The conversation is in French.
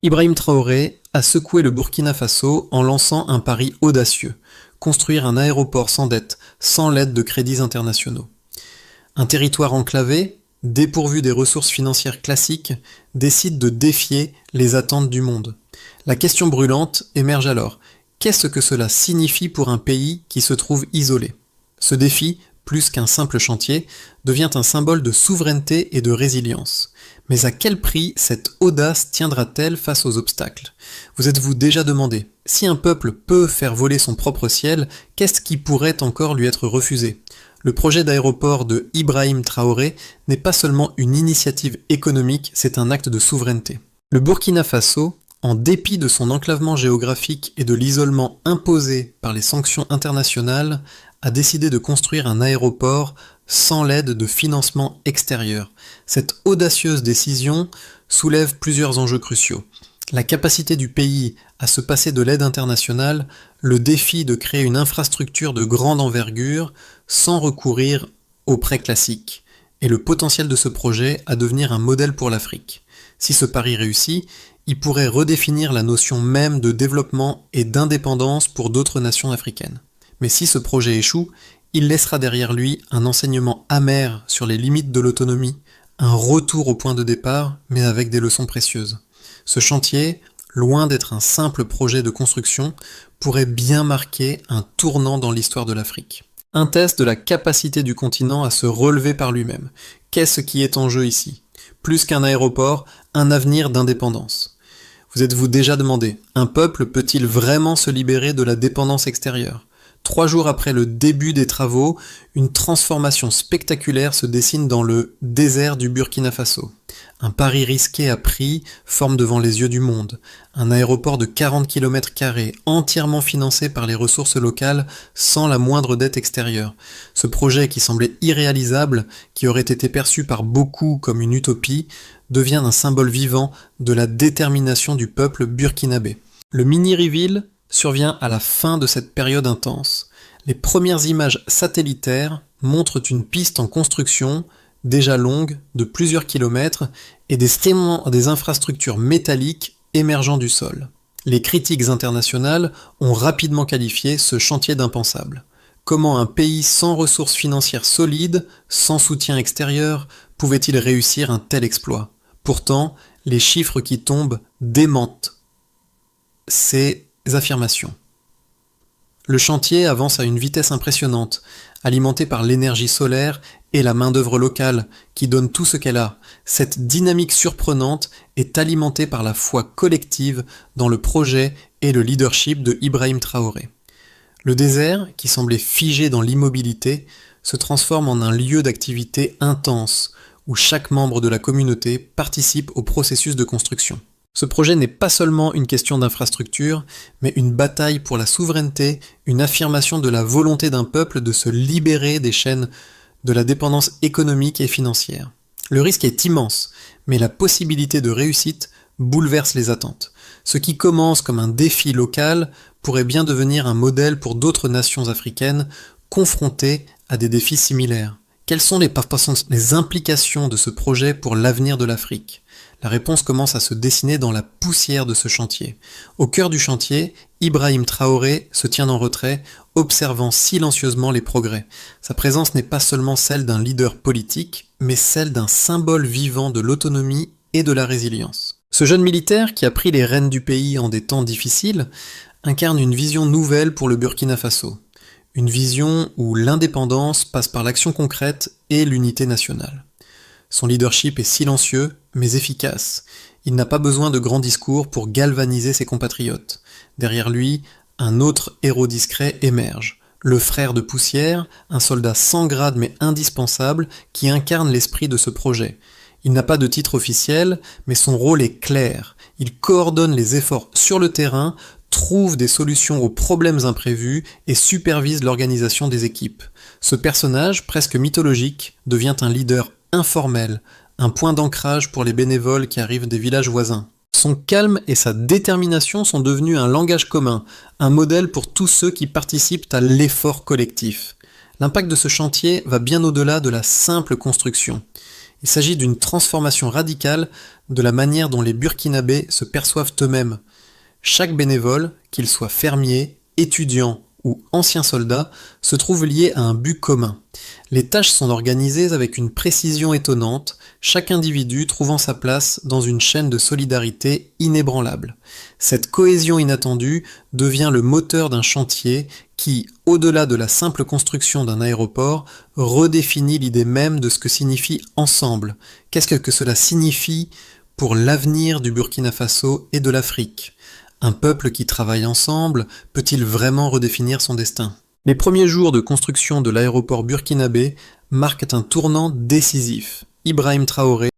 Ibrahim Traoré a secoué le Burkina Faso en lançant un pari audacieux: construire un aéroport sans dette, sans l'aide de crédits internationaux. Un territoire enclavé, dépourvu des ressources financières classiques, décide de défier les attentes du monde. La question brûlante émerge alors: qu'est-ce que cela signifie pour un pays qui se trouve isolé? Ce défi, plus qu'un simple chantier, devient un symbole de souveraineté et de résilience. Mais à quel prix cette audace tiendra-t-elle face aux obstacles? Vous êtes-vous déjà demandé, si un peuple peut faire voler son propre ciel, qu'est-ce qui pourrait encore lui être refusé? Le projet d'aéroport de Ibrahim Traoré n'est pas seulement une initiative économique, c'est un acte de souveraineté. Le Burkina Faso, en dépit de son enclavement géographique et de l'isolement imposé par les sanctions internationales, a décidé de construire un aéroport sans l'aide de financement extérieur. Cette audacieuse décision soulève plusieurs enjeux cruciaux: la capacité du pays à se passer de l'aide internationale, le défi de créer une infrastructure de grande envergure sans recourir aux prêts classiques, et le potentiel de ce projet à devenir un modèle pour l'Afrique. Si ce pari réussit, il pourrait redéfinir la notion même de développement et d'indépendance pour d'autres nations africaines. Mais si ce projet échoue, il laissera derrière lui un enseignement amer sur les limites de l'autonomie, un retour au point de départ, mais avec des leçons précieuses. Ce chantier, loin d'être un simple projet de construction, pourrait bien marquer un tournant dans l'histoire de l'Afrique. Un test de la capacité du continent à se relever par lui-même. Qu'est-ce qui est en jeu ici? Plus qu'un aéroport, un avenir d'indépendance. Vous êtes-vous déjà demandé, un peuple peut-il vraiment se libérer de la dépendance extérieure? 3 jours après le début des travaux, une transformation spectaculaire se dessine dans le désert du Burkina Faso. Un pari risqué à prix forme devant les yeux du monde. Un aéroport de 40 km², entièrement financé par les ressources locales, sans la moindre dette extérieure. Ce projet qui semblait irréalisable, qui aurait été perçu par beaucoup comme une utopie, devient un symbole vivant de la détermination du peuple burkinabé. Le mini-reveal survient à la fin de cette période intense. Les premières images satellitaires montrent une piste en construction, déjà longue, de plusieurs kilomètres, et des infrastructures métalliques émergeant du sol. Les critiques internationales ont rapidement qualifié ce chantier d'impensable. Comment un pays sans ressources financières solides, sans soutien extérieur, pouvait-il réussir un tel exploit? Pourtant, les chiffres qui tombent démentent ces affirmations. Le chantier avance à une vitesse impressionnante, alimenté par l'énergie solaire et la main-d'œuvre locale, qui donne tout ce qu'elle a. Cette dynamique surprenante est alimentée par la foi collective dans le projet et le leadership de Ibrahim Traoré. Le désert, qui semblait figé dans l'immobilité, se transforme en un lieu d'activité intense, où chaque membre de la communauté participe au processus de construction. Ce projet n'est pas seulement une question d'infrastructure, mais une bataille pour la souveraineté, une affirmation de la volonté d'un peuple de se libérer des chaînes de la dépendance économique et financière. Le risque est immense, mais la possibilité de réussite bouleverse les attentes. Ce qui commence comme un défi local pourrait bien devenir un modèle pour d'autres nations africaines confrontées à des défis similaires. Quelles sont les implications de ce projet pour l'avenir de l'Afrique? La réponse commence à se dessiner dans la poussière de ce chantier. Au cœur du chantier, Ibrahim Traoré se tient en retrait, observant silencieusement les progrès. Sa présence n'est pas seulement celle d'un leader politique, mais celle d'un symbole vivant de l'autonomie et de la résilience. Ce jeune militaire, qui a pris les rênes du pays en des temps difficiles, incarne une vision nouvelle pour le Burkina Faso. Une vision où l'indépendance passe par l'action concrète et l'unité nationale. Son leadership est silencieux, mais efficace. Il n'a pas besoin de grands discours pour galvaniser ses compatriotes. Derrière lui, un autre héros discret émerge. Le frère de Poussière, un soldat sans grade mais indispensable, qui incarne l'esprit de ce projet. Il n'a pas de titre officiel, mais son rôle est clair. Il coordonne les efforts sur le terrain, trouve des solutions aux problèmes imprévus et supervise l'organisation des équipes. Ce personnage, presque mythologique, devient un leader informel, un point d'ancrage pour les bénévoles qui arrivent des villages voisins. Son calme et sa détermination sont devenus un langage commun, un modèle pour tous ceux qui participent à l'effort collectif. L'impact de ce chantier va bien au-delà de la simple construction. Il s'agit d'une transformation radicale de la manière dont les Burkinabés se perçoivent eux-mêmes. Chaque bénévole, qu'il soit fermier, étudiant ou ancien soldat, se trouve lié à un but commun. Les tâches sont organisées avec une précision étonnante, chaque individu trouvant sa place dans une chaîne de solidarité inébranlable. Cette cohésion inattendue devient le moteur d'un chantier qui, au-delà de la simple construction d'un aéroport, redéfinit l'idée même de ce que signifie ensemble. Qu'est-ce que cela signifie pour l'avenir du Burkina Faso et de l'Afrique ? Un peuple qui travaille ensemble peut-il vraiment redéfinir son destin ? Les premiers jours de construction de l'aéroport burkinabé marquent un tournant décisif. Ibrahim Traoré